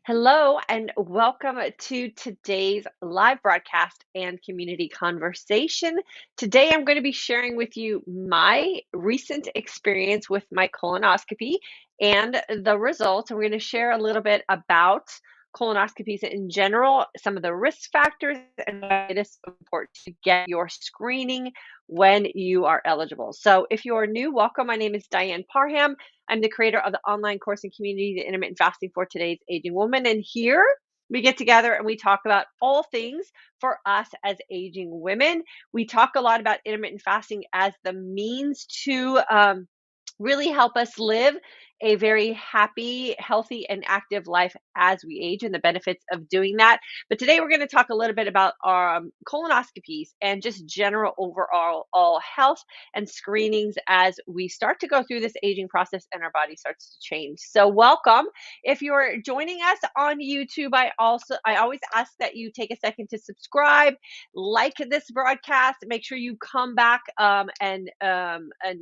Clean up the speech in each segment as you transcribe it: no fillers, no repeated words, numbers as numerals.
Hello, and welcome to today's live broadcast and community conversation. Today, I'm going to be sharing with you my recent experience with my colonoscopy and the results. And we're going to share a little bit about colonoscopies in general, some of the risk factors, and why it is so important to get your screening when you are eligible. So, if you are new, welcome. My name is Diane Parham. I'm the creator of the online course and community, the Intermittent Fasting for Today's Aging Woman. And here we get together and we talk about all things for us as aging women. We talk a lot about intermittent fasting as the means to really help us live a very happy, healthy, and active life as we age and the benefits of doing that. But today we're going to talk a little bit about colonoscopies and just general overall health and screenings as we start to go through this aging process and our body starts to change. So welcome. If you're joining us on YouTube, I always ask that you take a second to subscribe, like this broadcast, make sure you come back and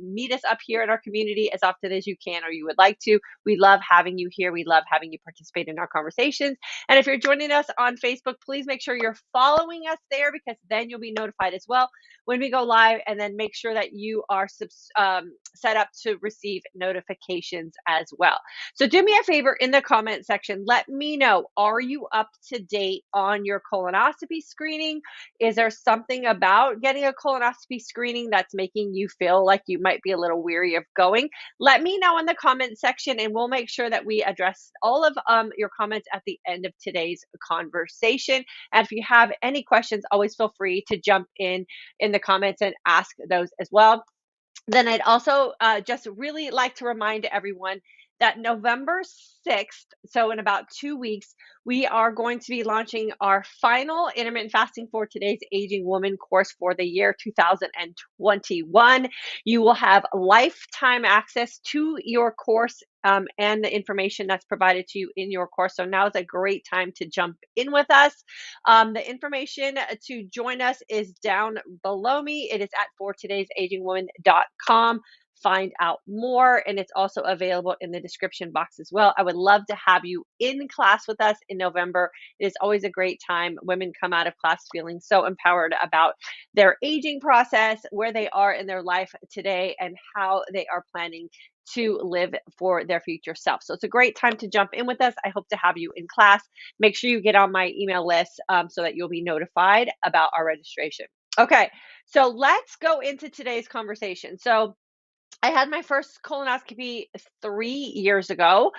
meet us up here in our community as often as you can or you would like to. We love having you here. We love having you participate in our conversations. And if you're joining us on Facebook, please make sure you're following us there because then you'll be notified as well when we go live. And then make sure that you are set up to receive notifications as well. So do me a favor in the comment section. Let me know, are you up to date on your colonoscopy screening? Is there something about getting a colonoscopy screening that's making you feel like you might be a little weary of going? Let me know in the comment section and we'll make sure that we address all of your comments at the end of today's conversation. And if you have any questions, always feel free to jump in the comments and ask those as well. Then I'd also just really like to remind everyone that November 6th, so in about 2 weeks, we are going to be launching our final Intermittent Fasting for Today's Aging Woman course for the year 2021. You will have lifetime access to your course and the information that's provided to you in your course. So now is a great time to jump in with us. The information to join us is down below me. It is at fortodaysagingwoman.com. Find out more, and it's also available in the description box as well. I would love to have you in class with us in November. It is always a great time. Women come out of class feeling so empowered about their aging process, where they are in their life today, and how they are planning to live for their future self. So it's a great time to jump in with us. I hope to have you in class. Make sure you get on my email list so that you'll be notified about our registration. Okay, so let's go into today's conversation. So I had my first colonoscopy 3 years ago.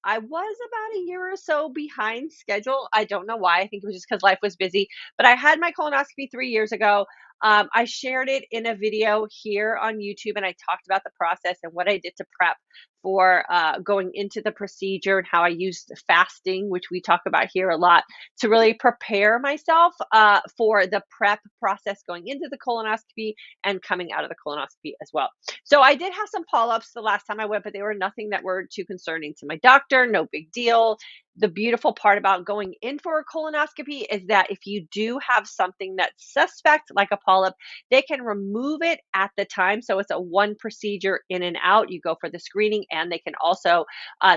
I was about a year or so behind schedule. I don't know why. I think it was just because life was busy. But I had my colonoscopy 3 years ago. I shared it in a video here on YouTube, and I talked about the process and what I did to prep for going into the procedure and how I used fasting, which we talk about here a lot, to really prepare myself for the prep process going into the colonoscopy and coming out of the colonoscopy as well. So I did have some polyps the last time I went, but they were nothing that were too concerning to my doctor. No big deal. The beautiful part about going in for a colonoscopy is that if you do have something that's suspect, like a polyp, they can remove it at the time. So it's a one procedure in and out. You go for the screening, and they can also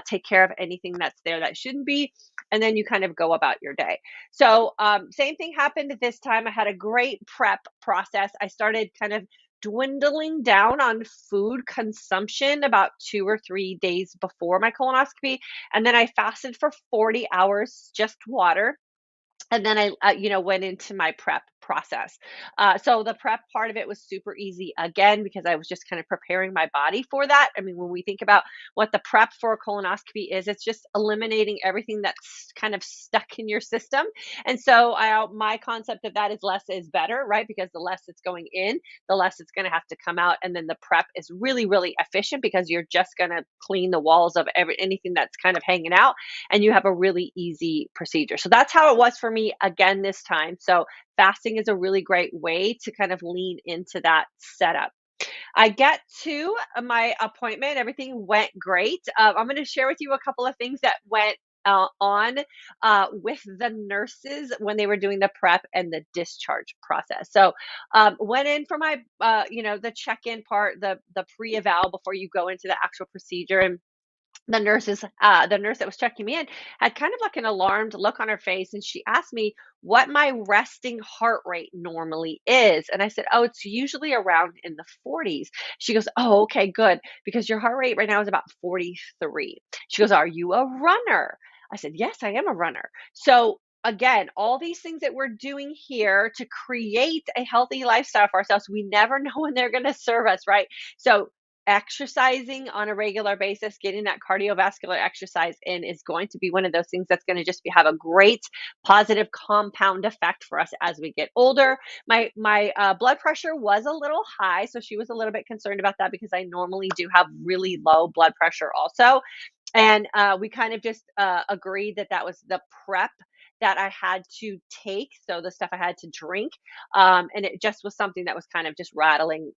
take care of anything that's there that shouldn't be. And then you kind of go about your day. So same thing happened at this time. I had a great prep process. I started kind of dwindling down on food consumption about 2 or 3 days before my colonoscopy. And then I fasted for 40 hours, just water. And then I went into my prep process. So the prep part of it was super easy again because I was just kind of preparing my body for that. I mean, when we think about what the prep for a colonoscopy is, it's just eliminating everything that's kind of stuck in your system. And so my concept of that is less is better, right? Because the less it's going in, the less it's going to have to come out. And then the prep is really, really efficient because you're just going to clean the walls of anything that's kind of hanging out, and you have a really easy procedure. So that's how it was for me again this time. So fasting is a really great way to kind of lean into that setup. I get to my appointment. Everything went great. I'm going to share with you a couple of things that went on with the nurses when they were doing the prep and the discharge process. So went in for my, the check-in part, the pre-eval before you go into the actual procedure. And the nurse that was checking me in had kind of like an alarmed look on her face, and she asked me what my resting heart rate normally is. And I said, oh, it's usually around in the 40s. She goes, oh, okay, good, because your heart rate right now is about 43. She goes, are you a runner? I said, yes, I am a runner. So again, all these things that we're doing here to create a healthy lifestyle for ourselves, we never know when they're going to serve us, right? So exercising on a regular basis, getting that cardiovascular exercise in is going to be one of those things that's going to just have a great positive compound effect for us as we get older. My blood pressure was a little high, so she was a little bit concerned about that because I normally do have really low blood pressure also. And we kind of just agreed that that was the prep that I had to take, so the stuff I had to drink, and it just was something that was kind of just rattling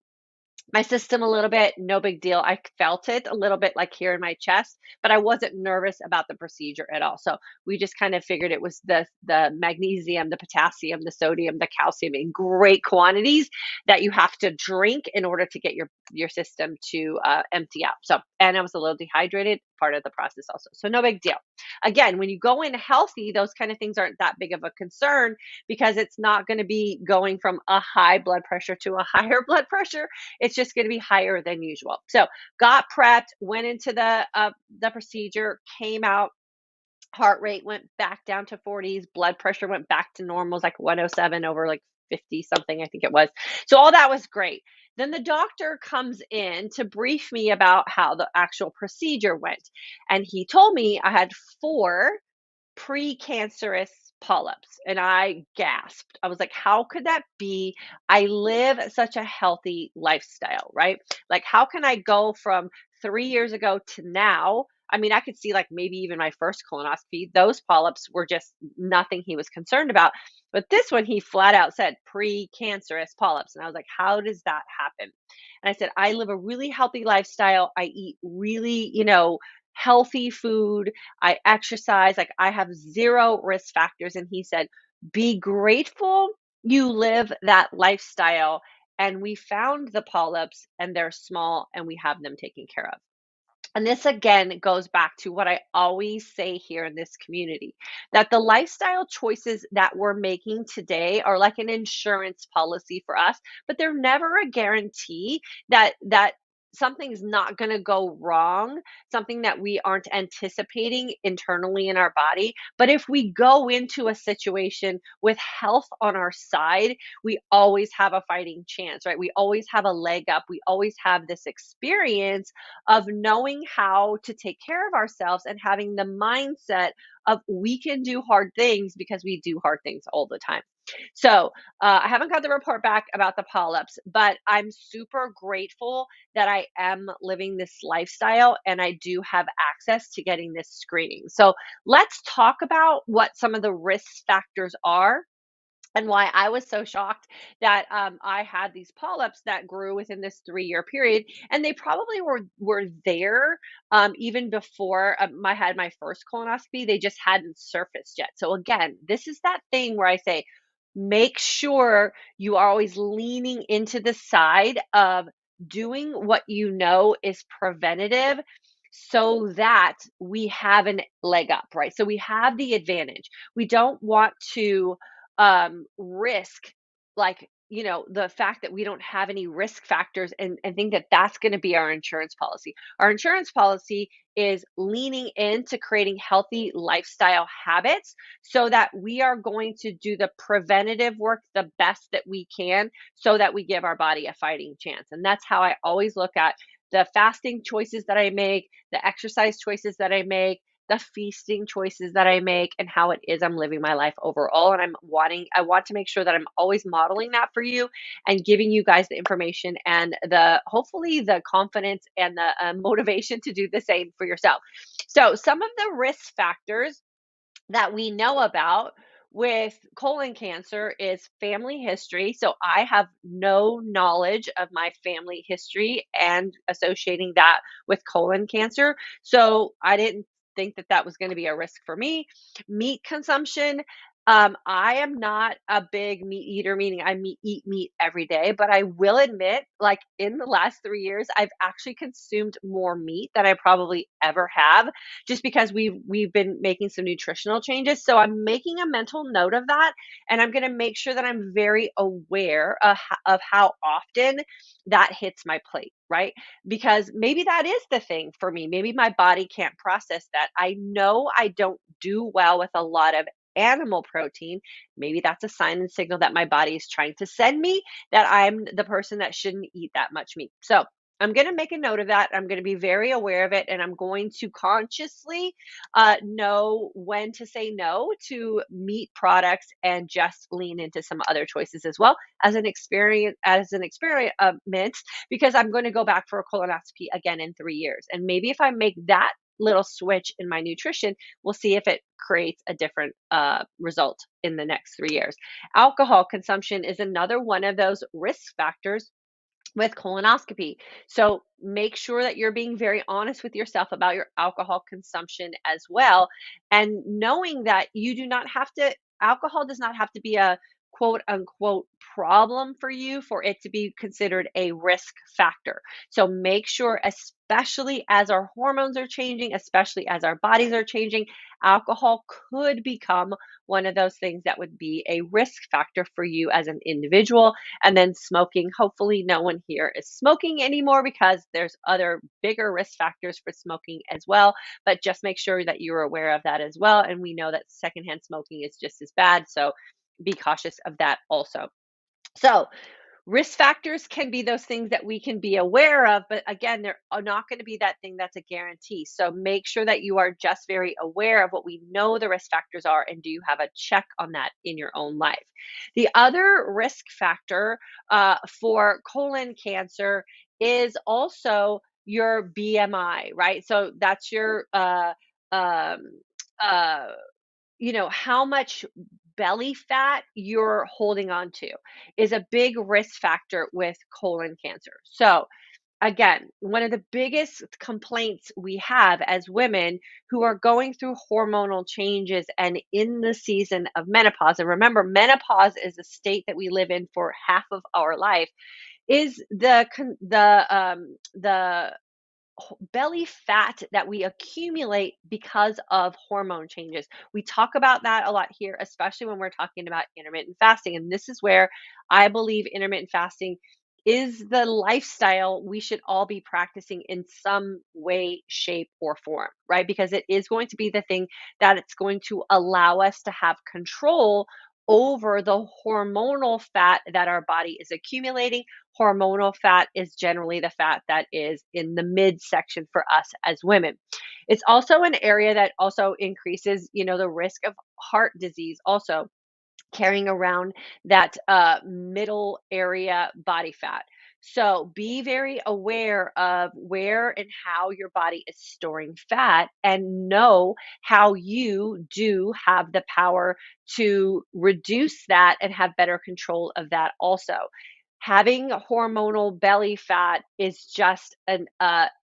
my system a little bit. No big deal. I felt it a little bit like here in my chest, but I wasn't nervous about the procedure at all. So we just kind of figured it was the magnesium, the potassium, the sodium, the calcium in great quantities that you have to drink in order to get your system to empty out. So, and I was a little dehydrated, part of the process also. So no big deal. Again, when you go in healthy, those kind of things aren't that big of a concern because it's not going to be going from a high blood pressure to a higher blood pressure. It's just going to be higher than usual. So got prepped, went into the procedure, came out, heart rate went back down to 40s, blood pressure went back to normal, like 107 over like 50 something, I think it was. So all that was great. Then the doctor comes in to brief me about how the actual procedure went. And he told me I had 4 precancerous polyps, and I gasped. I was like, how could that be? I live such a healthy lifestyle, right? Like, how can I go from 3 years ago to now? I mean, I could see like maybe even my first colonoscopy, those polyps were just nothing he was concerned about. But this one, he flat out said precancerous polyps. And I was like, how does that happen? And I said, I live a really healthy lifestyle. I eat really, healthy food. I exercise, like I have zero risk factors. And he said, be grateful you live that lifestyle. And we found the polyps and they're small and we have them taken care of. And this again goes back to what I always say here in this community, that the lifestyle choices that we're making today are like an insurance policy for us, but they're never a guarantee that something's not going to go wrong, something that we aren't anticipating internally in our body. But if we go into a situation with health on our side, we always have a fighting chance, right? We always have a leg up. We always have this experience of knowing how to take care of ourselves and having the mindset of we can do hard things because we do hard things all the time. So I haven't got the report back about the polyps, but I'm super grateful that I am living this lifestyle and I do have access to getting this screening. So let's talk about what some of the risk factors are and why I was so shocked that I had these polyps that grew within this 3 year period, and they probably were there even before I had my first colonoscopy. They just hadn't surfaced yet. So again, this is that thing where I say, make sure you are always leaning into the side of doing what you know is preventative so that we have an leg up, right? So we have the advantage. We don't want to risk like the fact that we don't have any risk factors and think that that's going to be our insurance policy. Our insurance policy is leaning into creating healthy lifestyle habits so that we are going to do the preventative work the best that we can so that we give our body a fighting chance. And that's how I always look at the fasting choices that I make, the exercise choices that I make, the feasting choices that I make, and how it is I'm living my life overall. And I want to make sure that I'm always modeling that for you and giving you guys the information and hopefully the confidence and the motivation to do the same for yourself. So some of the risk factors that we know about with colon cancer is family history. So I have no knowledge of my family history and associating that with colon cancer. So I didn't think that that was going to be a risk for me. Meat consumption. I am not a big meat eater, meaning eat meat every day, but I will admit, like in the last 3 years, I've actually consumed more meat than I probably ever have, just because we've been making some nutritional changes. So I'm making a mental note of that, and I'm going to make sure that I'm very aware of how often that hits my plate, right? Because maybe that is the thing for me. Maybe my body can't process that. I know I don't do well with a lot of animal protein. Maybe that's a sign and signal that my body is trying to send me that I'm the person that shouldn't eat that much meat. So I'm going to make a note of that. I'm going to be very aware of it, and I'm going to consciously know when to say no to meat products and just lean into some other choices as well as an experiment, because I'm going to go back for a colonoscopy again in 3 years. And maybe if I make that little switch in my nutrition, we'll see if it creates a different result in the next 3 years. Alcohol consumption is another one of those risk factors with colonoscopy. So make sure that you're being very honest with yourself about your alcohol consumption as well. And knowing that you do not have to, alcohol does not have to be a quote unquote problem for you for it to be considered a risk factor. So make sure, especially as our hormones are changing, especially as our bodies are changing, alcohol could become one of those things that would be a risk factor for you as an individual. And then smoking, hopefully no one here is smoking anymore, because there's other bigger risk factors for smoking as well. But just make sure that you're aware of that as well. And we know that secondhand smoking is just as bad. So be cautious of that also. So risk factors can be those things that we can be aware of, but again, they're not going to be that thing that's a guarantee. So make sure that you are just very aware of what we know the risk factors are, and do you have a check on that in your own life? The other risk factor for colon cancer is also your BMI, right? So that's your um, uh, how much belly fat you're holding on to is a big risk factor with colon cancer. So, again, one of the biggest complaints we have as women who are going through hormonal changes and in the season of menopause, and remember, menopause is a state that we live in for half of our life, is the belly fat that we accumulate because of hormone changes. We talk about that a lot here, especially when we're talking about intermittent fasting. And this is where I believe intermittent fasting is the lifestyle we should all be practicing in some way, shape, or form, right? Because it is going to be the thing that it's going to allow us to have control over the hormonal fat that our body is accumulating. Hormonal fat is generally the fat that is in the midsection for us as women. It's also an area that also increases, the risk of heart disease, also carrying around that middle area body fat. So be very aware of where and how your body is storing fat, and know how you do have the power to reduce that and have better control of that also. Having hormonal belly fat is just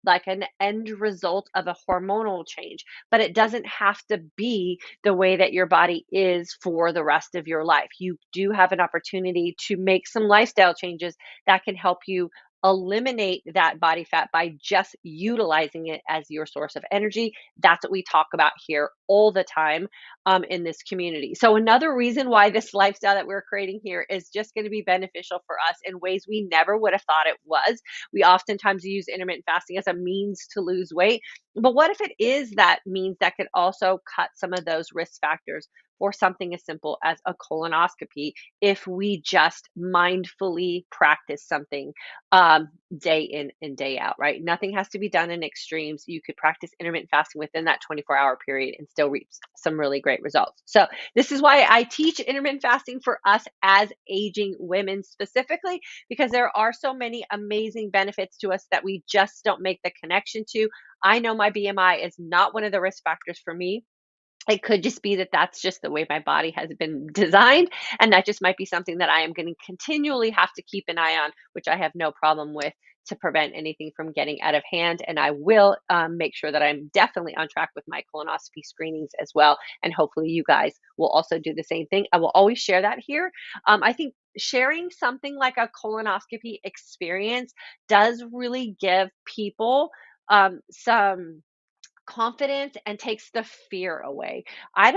like an end result of a hormonal change, but it doesn't have to be the way that your body is for the rest of your life. You do have an opportunity to make some lifestyle changes that can help you eliminate that body fat by just utilizing it as your source of energy. That's what we talk about here all the time in this community. So another reason why this lifestyle that we're creating here is just going to be beneficial for us in ways we never would have thought it was. We oftentimes use intermittent fasting as a means to lose weight, but what if it is that means that could also cut some of those risk factors for something as simple as a colonoscopy, if we just mindfully practice something day in and day out, right? Nothing has to be done in extremes. You could practice intermittent fasting within that 24-hour period and still reach some really great results. So this is why I teach intermittent fasting for us as aging women specifically, because there are so many amazing benefits to us that we just don't make the connection to. I know my BMI is not one of the risk factors for me. It could just be that that's just the way my body has been designed, and that just might be something that I am going to continually have to keep an eye on, which I have no problem with to prevent anything from getting out of hand. And I will make sure that I'm definitely on track with my colonoscopy screenings as well. And hopefully you guys will also do the same thing. I will always share that here. I think sharing something like a colonoscopy experience does really give people some confidence and takes the fear away. I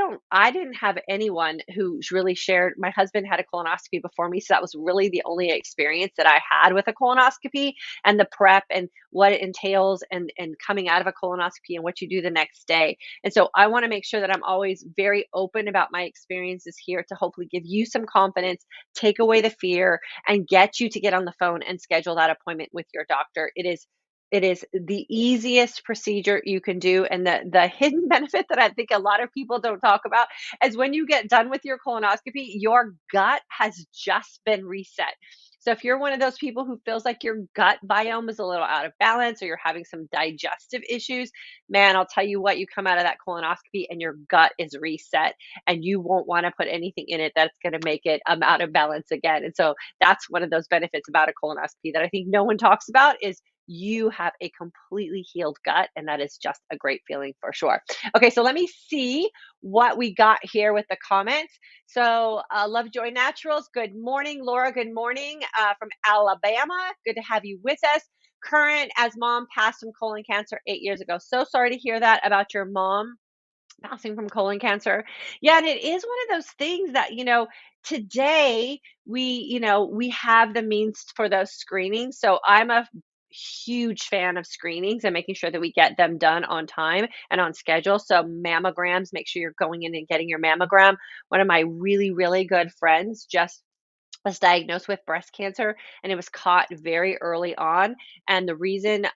didn't have anyone who's really shared. My husband had a colonoscopy before me, so that was really the only experience that I had with a colonoscopy and the prep and what it entails and coming out of a colonoscopy and what you do the next day. And so I want to make sure that I'm always very open about my experiences here to hopefully give you some confidence, take away the fear, and get you to get on the phone and schedule that appointment with your doctor. It is the easiest procedure you can do, and the hidden benefit that I think a lot of people don't talk about is when you get done with your colonoscopy, your gut has just been reset. So if you're one of those people who feels like your gut biome is a little out of balance or you're having some digestive issues, man, I'll tell you what, you come out of that colonoscopy and your gut is reset and you won't want to put anything in it that's going to make it out of balance again. And so that's one of those benefits about a colonoscopy that I think no one talks about is you have a completely healed gut, and that is just a great feeling for sure. Okay, so let me see what we got here with the comments. So, Love Joy Naturals, good morning. Laura, good morning from Alabama. Good to have you with us. Current as mom passed from colon cancer 8 years ago. So sorry to hear that about your mom passing from colon cancer. Yeah, and it is one of those things that, today we have the means for those screenings. So I'm a huge fan of screenings and making sure that we get them done on time and on schedule. So mammograms, make sure you're going in and getting your mammogram. One of my really, really good friends just was diagnosed with breast cancer and it was caught very early on. And the reason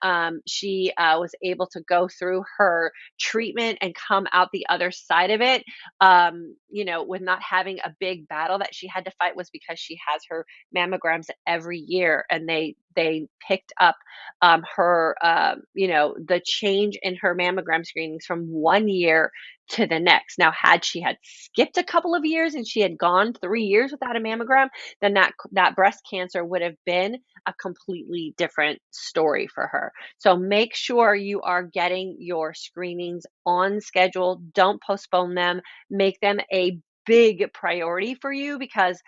she was able to go through her treatment and come out the other side of it, with not having a big battle that she had to fight was because she has her mammograms every year and they picked up the change in her mammogram screenings from 1 year to the next. Now, had she had skipped a couple of years and she had gone 3 years without a mammogram, then that breast cancer would have been a completely different story for her. So make sure you are getting your screenings on schedule. Don't postpone them. Make them a big priority for you because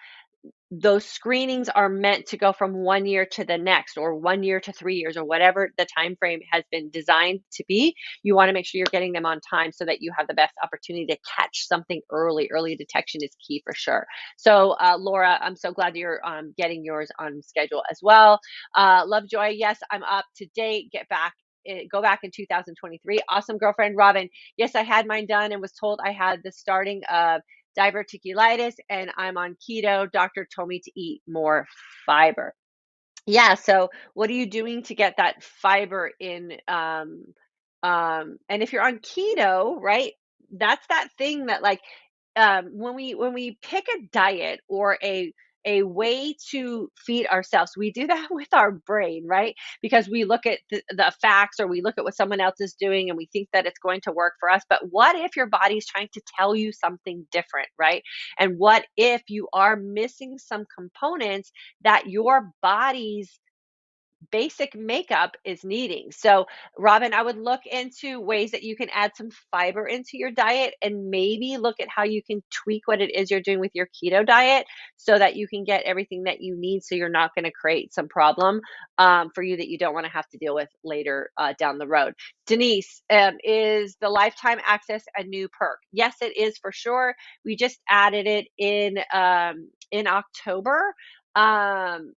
those screenings are meant to go from 1 year to the next or 1 year to 3 years or whatever the time frame has been designed to be. You want to make sure you're getting them on time so that you have the best opportunity to catch something early. Early detection is key for sure. So Laura, I'm so glad you're getting yours on schedule as well. Lovejoy, yes, I'm up to date. Go back in 2023. Awesome, girlfriend. Robin, yes, I had mine done and was told I had the starting of diverticulitis and I'm on keto. Doctor told me to eat more fiber. Yeah, so what are you doing to get that fiber in? And if you're on keto, right, that's that thing that like when we pick a diet or a way to feed ourselves, we do that with our brain, right? Because we look at the facts or we look at what someone else is doing and we think that it's going to work for us. But what if your body's trying to tell you something different, right? And what if you are missing some components that your body's basic makeup is needing? So, Robin, I would look into ways that you can add some fiber into your diet and maybe look at how you can tweak what it is you're doing with your keto diet so that you can get everything that you need so you're not going to create some problem for you that you don't want to have to deal with later down the road. Denise, is the lifetime access a new perk? Yes, it is for sure. We just added it in October. And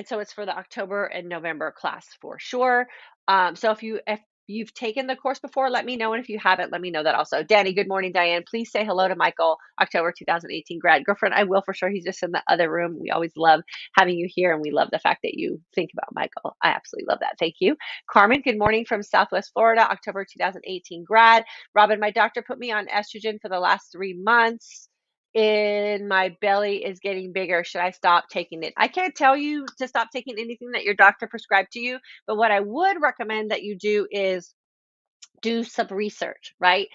so it's for the October and November class for sure. So if you've taken the course before, let me know. And if you haven't, let me know that also. Danny, good morning, Diane. Please say hello to Michael, October 2018 grad. Girlfriend, I will for sure. He's just in the other room. We always love having you here. And we love the fact that you think about Michael. I absolutely love that. Thank you. Carmen, good morning from Southwest Florida, October 2018 grad. Robin, my doctor put me on estrogen for the last 3 months. In my belly is getting bigger. Should I stop taking it? I can't tell you to stop taking anything that your doctor prescribed to you, but what I would recommend that you do is do some research, right?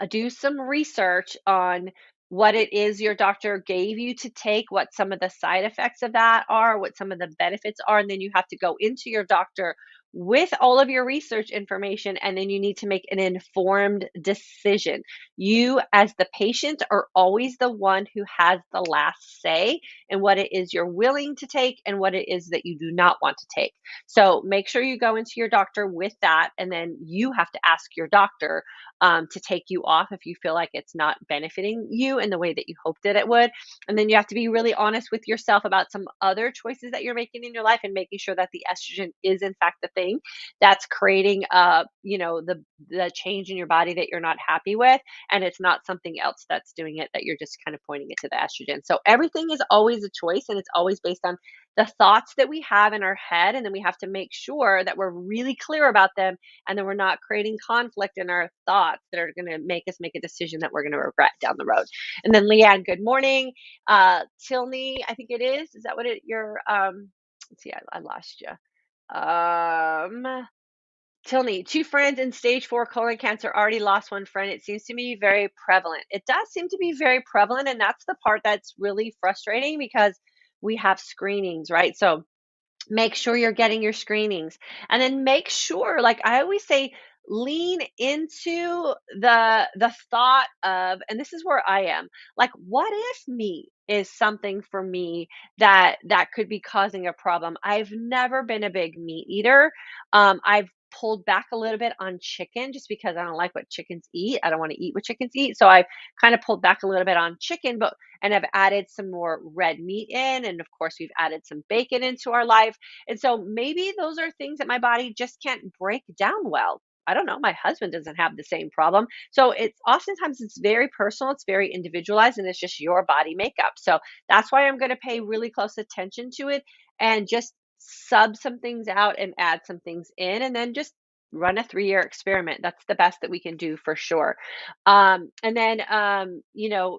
Do some research on what it is your doctor gave you to take, what some of the side effects of that are, what some of the benefits are, and then you have to go into your doctor with all of your research information, and then you need to make an informed decision. You, as the patient, are always the one who has the last say in what it is you're willing to take and what it is that you do not want to take. So make sure you go into your doctor with that, and then you have to ask your doctor to take you off if you feel like it's not benefiting you in the way that you hoped that it would. And then you have to be really honest with yourself about some other choices that you're making in your life and making sure that the estrogen is in fact the thing that's creating the change in your body that you're not happy with, and it's not something else that's doing it, that you're just kind of pointing it to the estrogen. So everything is always a choice, and it's always based on the thoughts that we have in our head, and then we have to make sure that we're really clear about them, and then we're not creating conflict in our thoughts that are going to make us make a decision that we're going to regret down the road. And then Leanne, good morning. Tilney, I think it is that what it your let's see, I lost you. Tilney, two friends in stage 4 colon cancer, already lost one friend. It seems to me very prevalent. It does seem to be very prevalent, and that's the part that's really frustrating because we have screenings, right? So make sure you're getting your screenings, and then make sure, like I always say, lean into the thought of, and this is where I am, like, what if meat is something for me that could be causing a problem? I've never been a big meat eater. I've pulled back a little bit on chicken just because I don't like what chickens eat. I don't want to eat what chickens eat, so I've kind of pulled back a little bit on chicken, but and I've added some more red meat in, and of course we've added some bacon into our life. And so maybe those are things that my body just can't break down well. I don't know. My husband doesn't have the same problem. So it's oftentimes it's very personal, it's very individualized, and it's just your body makeup. So that's why I'm going to pay really close attention to it and just sub some things out and add some things in, and then just run a 3-year experiment. That's the best that we can do for sure. And then,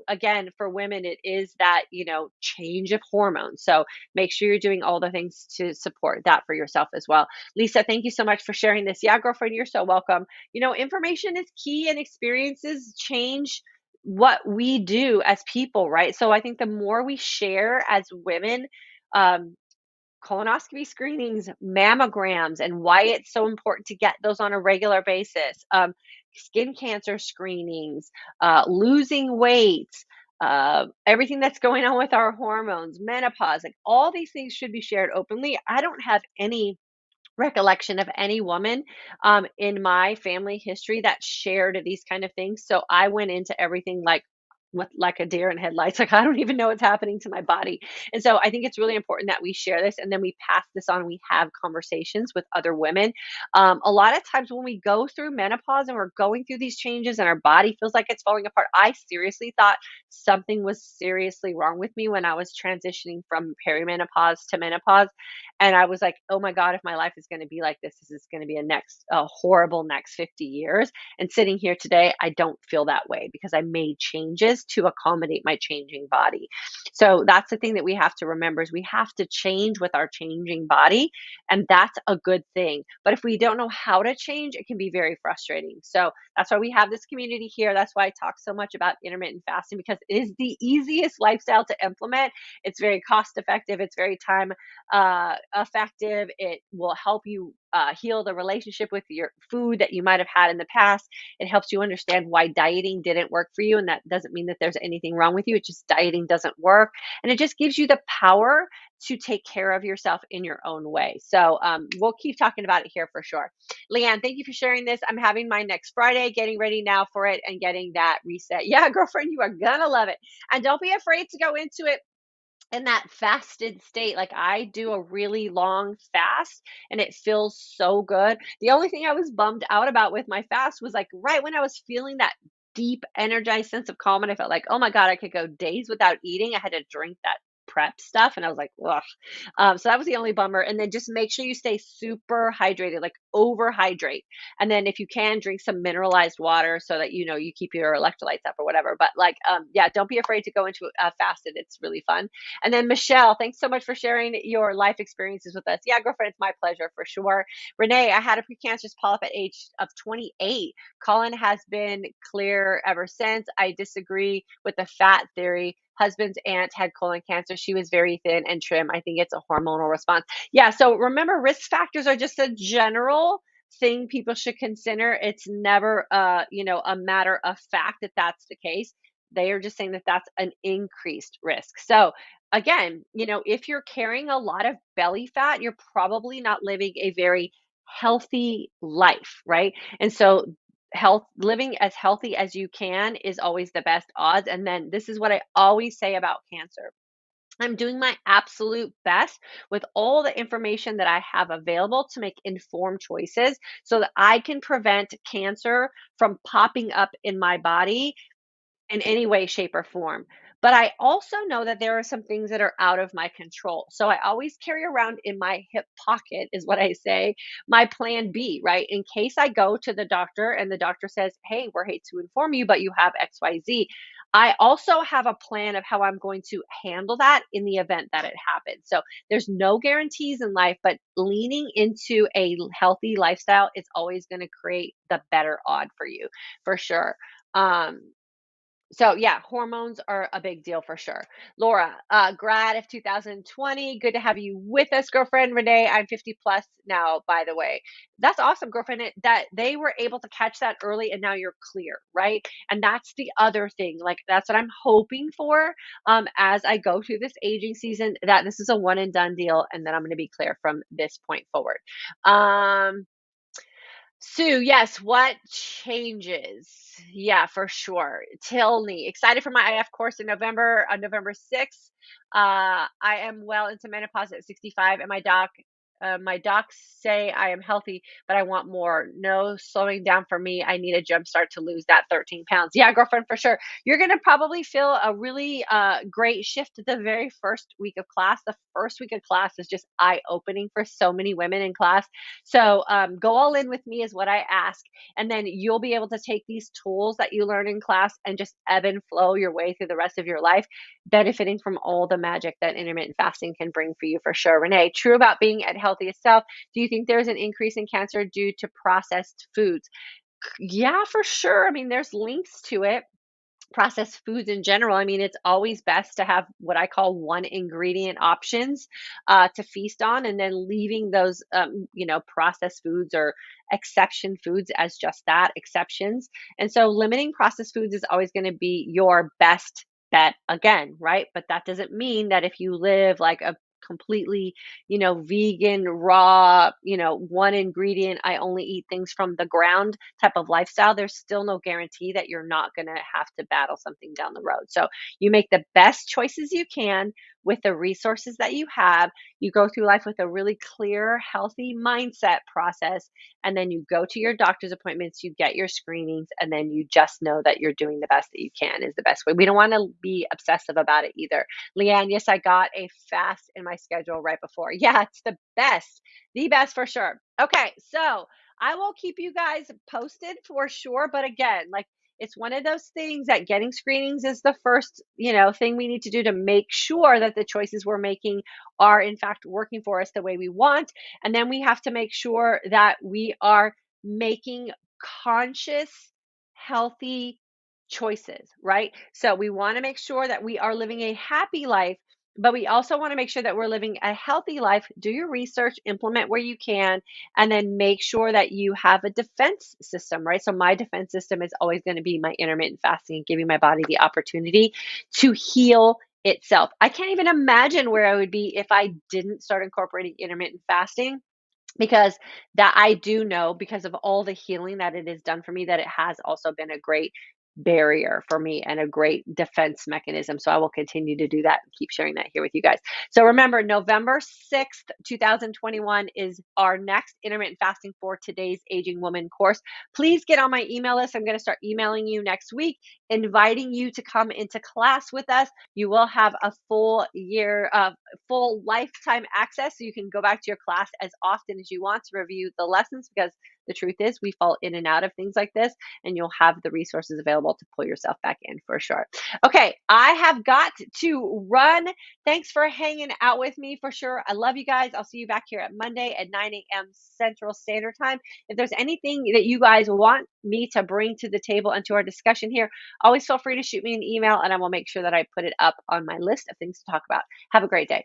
again, for women, it is that, change of hormones. So make sure you're doing all the things to support that for yourself as well. Lisa, thank you so much for sharing this. Yeah, girlfriend, you're so welcome. Information is key, and experiences change what we do as people, right? So I think the more we share as women, um, colonoscopy screenings, mammograms, and why it's so important to get those on a regular basis, skin cancer screenings, losing weight, everything that's going on with our hormones, menopause, like all these things should be shared openly. I don't have any recollection of any woman in my family history that shared these kind of things. So I went into everything like a deer in headlights. Like, I don't even know what's happening to my body. And so I think it's really important that we share this, and then we pass this on. We have conversations with other women. A lot of times when we go through menopause and we're going through these changes and our body feels like it's falling apart, I seriously thought something was seriously wrong with me when I was transitioning from perimenopause to menopause. And I was like, oh my God, if my life is going to be like this is going to be a horrible next 50 years. And sitting here today, I don't feel that way because I made changes to accommodate my changing body. So that's the thing that we have to remember, is we have to change with our changing body, and that's a good thing. But if we don't know how to change, it can be very frustrating. So that's why we have this community here. That's why I talk so much about intermittent fasting, because it is the easiest lifestyle to implement. It's very cost effective. It's very time effective. It will help you heal the relationship with your food that you might have had in the past. It helps you understand why dieting didn't work for you. And that doesn't mean that there's anything wrong with you. It's just dieting doesn't work. And it just gives you the power to take care of yourself in your own way. So we'll keep talking about it here for sure. Leanne, thank you for sharing this. I'm having mine next Friday, getting ready now for it and getting that reset. Yeah, girlfriend, you are going to love it. And don't be afraid to go into it in that fasted state. Like, I do a really long fast and it feels so good. The only thing I was bummed out about with my fast was like right when I was feeling that deep energized sense of calm, and I felt like, oh my God, I could go days without eating. I had to drink that prep stuff, and I was like, ugh. So that was the only bummer. And then just make sure you stay super hydrated, like overhydrate. And then if you can, drink some mineralized water so that, you keep your electrolytes up or whatever. But like, yeah, don't be afraid to go into a fasted. It's really fun. And then Michelle, thanks so much for sharing your life experiences with us. Yeah, girlfriend, it's my pleasure for sure. Renee, I had a precancerous polyp at age of 28. Colin has been clear ever since. I disagree with the fat theory. Husband's aunt had colon cancer. She was very thin and trim. I think it's a hormonal response. Yeah, so remember, risk factors are just a general thing people should consider. It's never a matter of fact that that's the case. They are just saying that that's an increased risk. So again, if you're carrying a lot of belly fat, you're probably not living a very healthy life, right? And so living as healthy as you can is always the best odds. And then this is what I always say about cancer. I'm doing my absolute best with all the information that I have available to make informed choices so that I can prevent cancer from popping up in my body in any way, shape, or form. But I also know that there are some things that are out of my control. So I always carry around in my hip pocket, is what I say, my plan B, right? In case I go to the doctor and the doctor says, hey, we're hate to inform you, but you have XYZ. I also have a plan of how I'm going to handle that in the event that it happens. So there's no guarantees in life, but leaning into a healthy lifestyle is always going to create the better odd for you, for sure. Um, so yeah, hormones are a big deal for sure. Laura, grad of 2020. Good to have you with us, girlfriend. Renee, I'm 50 plus now, by the way. That's awesome, girlfriend. That they were able to catch that early and now you're clear, right? And that's the other thing. Like that's what I'm hoping for as I go through this aging season, that this is a one and done deal and then I'm going to be clear from this point forward. Sue, yes, what changes? Yeah, for sure. Tilney, excited for my IF course in November, on November 6th. I am well into menopause at 65, and my docs say I am healthy, but I want more. No slowing down for me. I need a jump start to lose that 13 pounds. Yeah, girlfriend, for sure. You're going to probably feel a really great shift the very first week of class. The first week of class is just eye opening for so many women in class. So go all in with me is what I ask. And then you'll be able to take these tools that you learn in class and just ebb and flow your way through the rest of your life, benefiting from all the magic that intermittent fasting can bring for you for sure. Renee, true about being at healthiest self. Do you think there's an increase in cancer due to processed foods? Yeah, for sure. I mean, there's links to it. Processed foods in general. I mean, it's always best to have what I call one ingredient options to feast on, and then leaving those, processed foods or exception foods as just that, exceptions. And so limiting processed foods is always going to be your best bet again, right? But that doesn't mean that if you live like a completely, vegan, raw, one ingredient, I only eat things from the ground type of lifestyle, there's still no guarantee that you're not going to have to battle something down the road. So you make the best choices you can with the resources that you have. You go through life with a really clear, healthy mindset process, and then you go to your doctor's appointments, you get your screenings, and then you just know that you're doing the best that you can is the best way. We don't want to be obsessive about it either. Leanne, yes, I got a fast in my schedule right before. Yeah, it's the best for sure. Okay, so I will keep you guys posted for sure. But again, like it's one of those things that getting screenings is the first, thing we need to do to make sure that the choices we're making are in fact working for us the way we want. And then we have to make sure that we are making conscious, healthy choices, right? So we want to make sure that we are living a happy life, but we also want to make sure that we're living a healthy life. Do your research, implement where you can, and then make sure that you have a defense system, right? So my defense system is always going to be my intermittent fasting and giving my body the opportunity to heal itself. I can't even imagine where I would be if I didn't start incorporating intermittent fasting, because that I do know, because of all the healing that it has done for me, that it has also been a great barrier for me and a great defense mechanism. So I will continue to do that and keep sharing that here with you guys. So remember, November 6th, 2021 is our next intermittent fasting for today's aging woman course. Please get on my email list. I'm going to start emailing you next week inviting you to come into class with us. You will have a full year of full lifetime access. So you can go back to your class as often as you want to review the lessons, because the truth is we fall in and out of things like this, and you'll have the resources available to pull yourself back in for sure. Okay, I have got to run. Thanks for hanging out with me for sure. I love you guys. I'll see you back here at Monday at 9 a.m. Central Standard Time. If there's anything that you guys want me to bring to the table and to our discussion here, always feel free to shoot me an email and I will make sure that I put it up on my list of things to talk about. Have a great day.